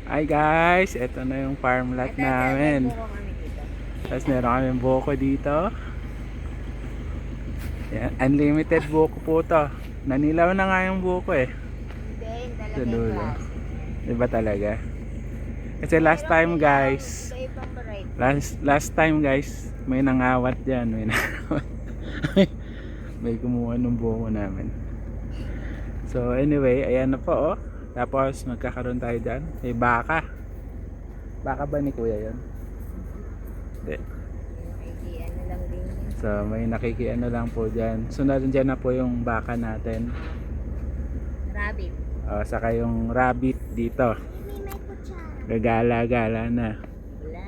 Hi guys, ito na yung farm lot namin. Tapos meron kaming buko dito. Yan, unlimited buko po to. Nanilaw na nga yung buko eh. Hindi, Sa talaga yung dulo. klase. Diba talaga? Kasi last time guys, Iba-ibang variety. last time guys, may nangawat dyan. May nangawat. May kumuha ng buko namin. So anyway, ayan na po oh. Tapos magkakaroon tayo dyan. May baka. Baka ba ni kuya yun? Hindi. Ano lang din yun. So may nakikiano lang po dyan. Sunod dyan na po yung baka natin. Rabbit. Saka yung rabbit dito. May kutsara. Gagala-gala na. Wala.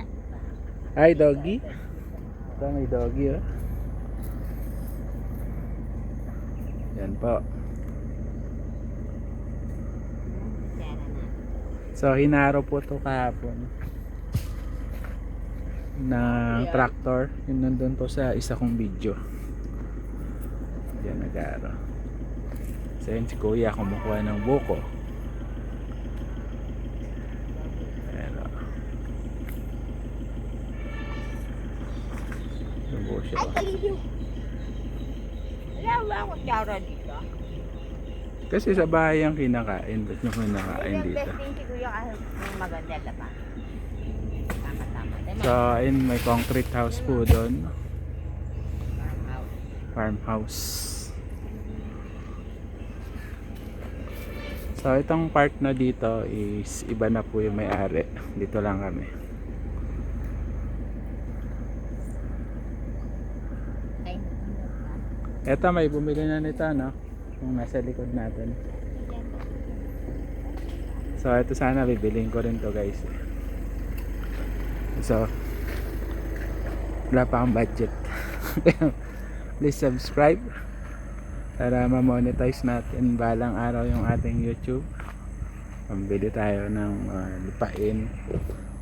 Hi doggy. Ito may doggy oh. Yan po. Kutsara na. So hinaro po to kahapon ng tractor. Yun nandun po sa isa kong video. Yan nag-aro. So yun si kuya kumukuha ng buko. Pero lubo siya. Ay, kaliyo. Wala ba akong kutsara dito? Kasi sa bahay ang kinakain. Ba't nyo kinakain Ay, dito? best thing si Kuya kasi yung maganda laba. Tama-tama. So ayun, may concrete house po doon. Farmhouse. Farmhouse. So itong part na dito is iba na po yung may-ari. Dito lang kami. Ay, Eto may bumili na nito no? Yung nasa likod natin. So ito sana bibiling ko rin to guys. So wala pa akong budget. Please subscribe para ma-monetize natin balang araw yung ating YouTube. Pambili tayo ng lupain,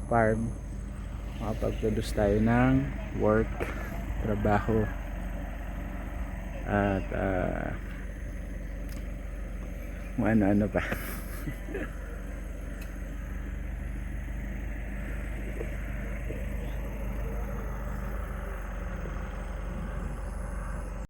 farm, makapag-produce tayo ng work, trabaho, at kung ano-ano pa.